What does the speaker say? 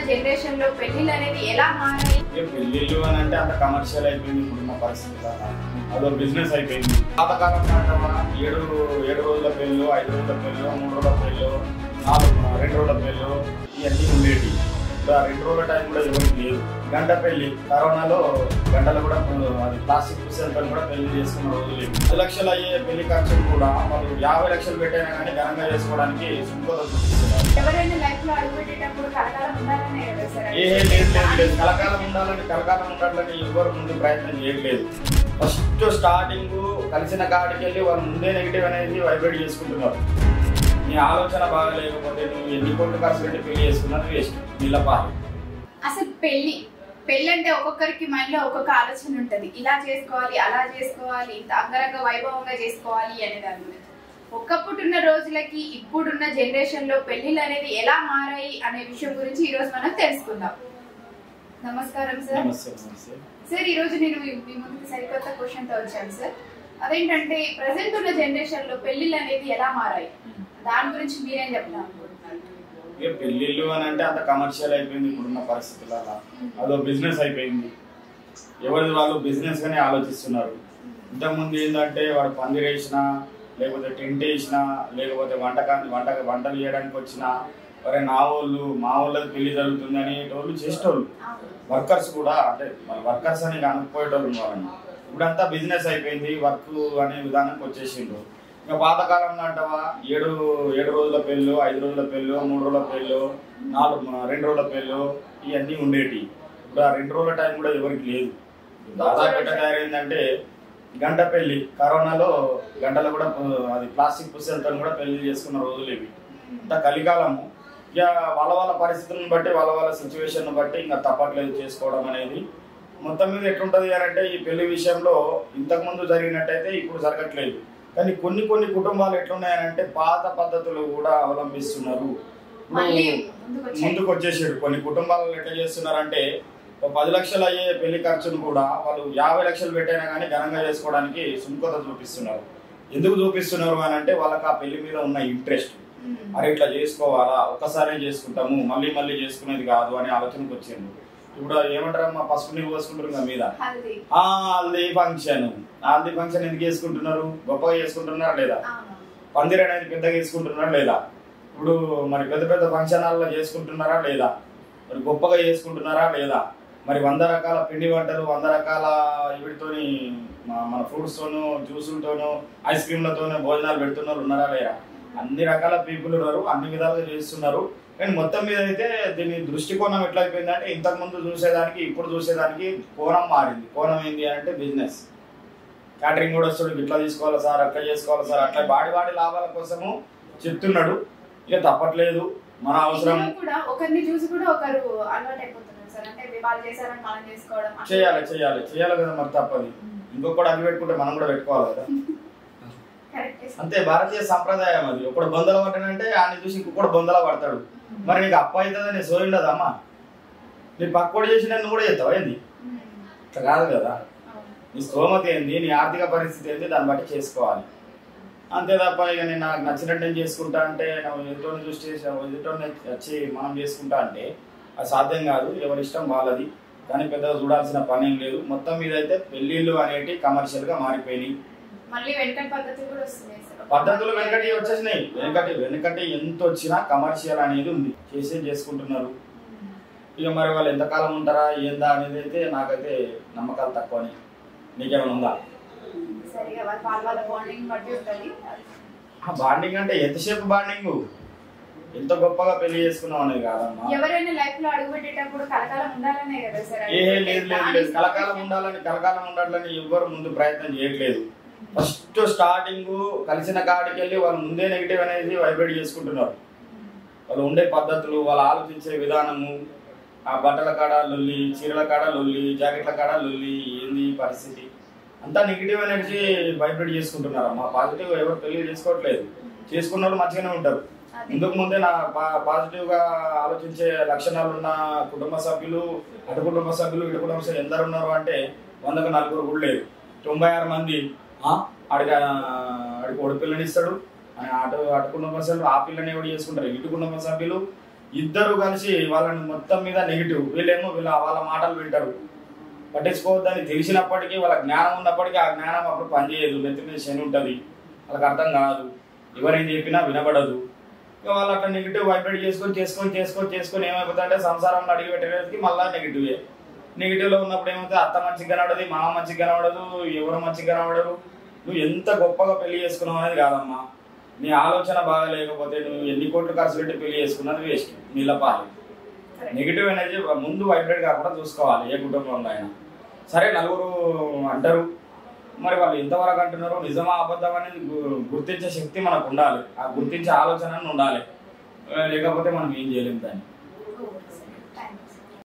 Generation లో పెళ్లిళ్ళు అనేది ఎలా మారాయి? పెళ్లిళ్ళు అని అంటే అంత కమర్షియల్ అయిపోయింది ఇప్పుడున్న పరిస్థితి. అదో బిజినెస్ అయిపోయింది. పాతకాలం అంటావా 7 రోజుల పెళ్ళు, 5 రోజుల పెళ్ళు, 3 రోజుల పెళ్ళు, 2 రోజుల పెళ్ళు ఇవన్నీ ఉండేవి. ఇప్పుడు 2 రోజుల టైం కూడా ఎవరికి లేదు. గంట పెళ్లి, కరోనాలో గంటలు కూడా అది ప్లాస్టిక్ పుస్తకాలు కూడా పెళ్లి చేసుకున్న రోజులు లేవు. 10 లక్షలు అయ్యే పెళ్లి ఖర్చులు కూడా వాళ్ళు 50 లక్షలు పెట్టైనా కానీ ఘనంగా చేసుకోవడానికి సుంకోత చూపిస్తున్నారు. ఎవరైనా లైఫ్ లో అడుగుపెట్టేటప్పుడు కలకాలం ఉండాలనే కదా సార్? లేదు, కలకాలం ఉండాలని ఎవరు ముందు ప్రయత్నం చేయట్లేదు. ఫస్ట్ స్టార్టింగ్ కలిసిన కాడికి వెళ్ళి వాళ్ళు ముందే నెగిటివ్ అనేది వైబ్రేట్ చేసుకుంటున్నారు. నీ ఆలోచన బాగా లేకపోతే నువ్వు ఎన్ని కోట్లు ఖర్చు పెట్టి పెళ్లి చేసుకున్నది వేస్ట్. నీళ్ళపాలి. అసలు పెళ్లి అంటే ఒక్కొక్కరికి మైండ్లో ఒక్కొక్క ఆలోచన ఉంటుంది. ఇలా చేసుకోవాలి, అలా చేసుకోవాలి, ఇంత అంగరంగ వైభవంగా చేసుకోవాలి అనే దాని గురించి. ఒకప్పుడున్న రోజులకి ఇప్పుడున్న జనరేషన్ లో పెళ్లిళ్ళు అనేది ఎలా మారాయి అనే విషయం గురించి ఈ రోజు మనం తెలుసుకుందాం. నమస్కారం సార్. సార్, ఈ రోజు నేను మీ ముందుకు సరికొత్త క్వశ్చన్ తో వచ్చాను సార్. అదేంటంటే ప్రజెంట్ ఉన్న జనరేషన్ లో పెళ్లిళ్ళు అనేది ఎలా మారాయి, దాని గురించి మీరేం చెప్తాను అనుకుంటున్నారు? పెళ్లిళ్ళు అని అంటే అంత కమర్షియల్ అయిపోయింది ఇప్పుడున్న పరిస్థితులలో. అదో బిజినెస్ అయిపోయింది. ఎవరిది వాళ్ళు బిజినెస్ గానే ఆలోచిస్తున్నారు. ఇంతకుముందు ఏంటంటే వాడు పందిరి వేసినా, లేకపోతే టెంట్ వేసినా, లేకపోతే వంటలు చేయడానికి వచ్చినా, మరి మా వాళ్ళది పెళ్లి జరుగుతుందని వాళ్ళు చేసేటోళ్ళు. వర్కర్స్ కూడా అంటే వర్కర్స్ అని అనుకుపోయేటోళ్ళు వాళ్ళని. ఇప్పుడంతా బిజినెస్ అయిపోయింది. వర్క్ అనే విధానానికి వచ్చేసిండ్రు. ఇంకా పాతకాలంలో అంటావా 7 రోజుల పెళ్ళు, 5 రోజుల పెళ్ళు, 3 రోజుల పెళ్ళు, 2 రోజుల పెళ్ళు ఇవన్నీ ఉండేవి. ఇప్పుడు 2 రోజుల టైం కూడా ఎవరికి లేదు. దాదాపు ఎట్లా తయారైందంటే గంట పెళ్లి, కరోనాలో గంటలు కూడా అది ప్లాస్టిక్ పుస్తకాలతో కూడా పెళ్లి చేసుకున్న రోజులు ఇవి. ఇంత కలికాలము. ఇక వాళ్ళ పరిస్థితులను బట్టి వాళ్ళ సిచ్యువేషన్ బట్టి ఇంకా తప్పట్లేదు చేసుకోవడం అనేది. మొత్తం మీద ఎట్లుంటది అంటే ఈ పెళ్లి విషయంలో ఇంతకుముందు జరిగినట్టయితే ఇప్పుడు జరగట్లేదు. కానీ కొన్ని కుటుంబాలు ఎట్లున్నాయనంటే పాత పద్ధతులు కూడా అవలంబిస్తున్నారు. ముందుకు వచ్చేసాడు. కొన్ని కుటుంబాలలో ఎట్లా చేస్తున్నారంటే 10 లక్షలు అయ్యే పెళ్లి ఖర్చును కూడా వాళ్ళు 50 లక్షలు పెట్టైనా కానీ ఘనంగా చేసుకోవడానికి సుముఖత చూపిస్తున్నారు. ఎందుకు చూపిస్తున్నారు అని అంటే వాళ్ళకి ఆ పెళ్లి మీద ఉన్న ఇంట్రెస్ట్. అరే ఇట్లా చేసుకోవాలా, ఒక్కసారే చేసుకుంటాము, మళ్ళీ చేసుకునేది కాదు అనే ఆలోచనకు వచ్చింది. ఇప్పుడు ఏమంటారమ్మా, పసుపు నీళ్ళు పోసుకుంటారు మీద హల్దీ ఫంక్షన్ ఎందుకు చేసుకుంటున్నారు? గొప్పగా చేసుకుంటున్నారా లేదా? పందిరి అనేది పెద్దగా చేసుకుంటున్నారా లేదా? ఇప్పుడు మరి పెద్ద ఫంక్షన్ హాల్లో చేసుకుంటున్నారా లేదా? మరి గొప్పగా చేసుకుంటున్నారా లేదా? మరి 100 రకాల పిండి వంటలు, 100 రకాల వీటితోని మన ఫ్రూట్స్ తోనూ, జ్యూసులతోనూ, ఐస్ క్రీమ్లతోనూ భోజనాలు పెడుతున్నారు ఉన్నారా లేరా? అన్ని రకాల పీపుల్ ఉన్నారు, అన్ని విధాలుగా చేస్తున్నారు. కానీ మొత్తం మీద అయితే దీని దృష్టికోణం ఎట్లా అయిపోయిందంటే ఇంతకు ముందు చూసేదానికి ఇప్పుడు చూసేదానికి కోణం మారింది. కోణం ఏంటి అంటే బిజినెస్. క్యాటరింగ్ కూడా వస్తాడు, ఇట్లా తీసుకోవాలి సార్, అట్లా చేసుకోవాలి సార్, అట్లా వాడి లాభాల కోసము చెప్తున్నాడు. ఇక తప్పట్లేదు. మన అవసరం ఒకరిని చూసి కూడా ఒకరు అలవాటు అయిపోతున్నారు సార్. అంటే వాళ్ళు చేశారని మనం చేసుకోవడం చేయాలి కదా, మరి తప్పది. ఇంకొకటి అవి పెట్టుకుంటే మనం కూడా పెట్టుకోవాలి కదా. అంతే భారతీయ సంప్రదాయం అది. ఒకడు బొందల పట్టానంటే ఆయన చూసి ఇంకొకడు బొందల పడతాడు. మరి నీకు అప్ప అవుతుందని సోయుండదమ్మా. నీ పక్కోడు చేసిన నువ్వు కూడా చేస్తావు ఏంది? ఇట్లా కాదు కదా. నీ స్తోమత ఏంది, నీ ఆర్థిక పరిస్థితి ఏంది, దాన్ని బట్టి చేసుకోవాలి. అంతే తప్ప ఇక నేను నాకు నచ్చినట్టు నేను చేసుకుంటా అంటే ఎదుటోని చూసి ఎదుటోని వచ్చి మనం చేసుకుంటా అంటే అది సాధ్యం కాదు. ఎవరి ఇష్టం వాళ్ళది. కానీ పెద్దగా చూడాల్సిన పని ఏం లేదు. మొత్తం మీద అయితే పెళ్లిళ్ళు అనేవి కమర్షియల్ గా మారిపోయినాయి. పద్ధతులు వెనకటి వచ్చేసినాయి. వెనకటి ఎంత వచ్చినా కమర్షియల్ అనేది ఉంది. చేసుకుంటున్నారు. ఇక మరి వాళ్ళు ఎంతకాలం ఉంటారా ఏందా అనేది అయితే నాకైతే నమ్మకాలు తక్కువని. నీకేమైనా ఉందా? బాండింగ్ అంటే ఎంతసేపు బాండింగ్, ఎంత గొప్పగా పెళ్లి చేసుకున్నాం అనేది కాదమ్మా. ఎవరైనా లైఫ్ లో అడుగుపెట్టేటప్పుడు కలకాలం ఉండాలనే కదా సార్? లేదు, కలకాలం ఉండాలని ఎవరు ముందు ప్రయత్నం చేయట్లేదు. ఫస్ట్ స్టార్టింగ్ కలిసిన కాడికి వెళ్ళి వాళ్ళు ముందే నెగిటివ్ అనేది వైబ్రేట్ చేసుకుంటున్నారు. వాళ్ళు ఉండే పద్ధతులు, వాళ్ళు ఆలోచించే విధానము, ఆ బట్టల కాడ లొల్లి, చీరల కాడ లొల్లి, జాకెట్ల కాడ లొల్లి, ఏంది పరిస్థితి అంతా నెగిటివ్ ఎనర్జీ వైబ్రేట్ చేసుకుంటున్నారు. మా పాజిటివ్ ఎవరు పెళ్లి చేసుకోవట్లేదు. చేసుకున్న వాళ్ళు మంచిగానే ఉంటారు. ఇందుకు ముందే నా పాజిటివ్ గా ఆలోచించే లక్షణాలు ఉన్న కుటుంబ సభ్యులు, అటు కుటుంబ సభ్యులు, ఇటు కుటుంబ సభ్యులు ఎందరు ఉన్నారు అంటే 100కు 4 కూడా లేదు. 96 మంది ఆడికి ఓడి పిల్లని ఇస్తాడు అని అటు కుటుంబ సభ్యులు ఆ పిల్లని ఎవరు చేసుకుంటారు. ఇటు కుటుంబ సభ్యులు ఇద్దరు కలిసి వాళ్ళని మొత్తం మీద నెగిటివ్, వీళ్ళేమో వాళ్ళ మాటలు వింటారు, పట్టించుకోవద్దని తెలిసినప్పటికీ వాళ్ళ జ్ఞానం ఉన్నప్పటికీ ఆ జ్ఞానం అప్పుడు పనిచేయదు, నెత్తి మీద శని ఉంటుంది, వాళ్ళకి అర్థం కాదు, ఎవరేం చెప్పినా వినబడదు. ఇక వాళ్ళు అట్లా నెగిటివ్ వైబ్రేట్ చేసుకొని ఏమైపోతుందంటే సంసారంలో అడిగి పెట్టేసరికి మళ్ళీ నెగిటివ్లో ఉన్నప్పుడు ఏమవుతుంది, అత్త మంచిగా కనబడదు, మామ మంచిగా కనబడదు, ఎవరు మంచిగా కనబడరు. నువ్వు ఎంత గొప్పగా పెళ్లి చేసుకున్నావు అనేది కాదమ్మా, నీ ఆలోచన బాగా లేకపోతే నువ్వు ఎన్ని కోట్లు ఖర్చు పెట్టి పెళ్లి చేసుకున్నది వేస్ట్, నీళ్ళ పాలు. నెగిటివ్ ఎనర్జీ ముందు వైబ్రేట్ కాకుండా చూసుకోవాలి ఏ కుటుంబంలో అయినా. సరే నలుగురు అంటారు, మరి వాళ్ళు ఎంతవరకు అంటున్నారో నిజమా అబద్ధం అనేది గుర్తించే శక్తి మనకు ఉండాలి, ఆ గుర్తించే ఆలోచన ఉండాలి, లేకపోతే మనం ఏం చేయలేము దాన్ని.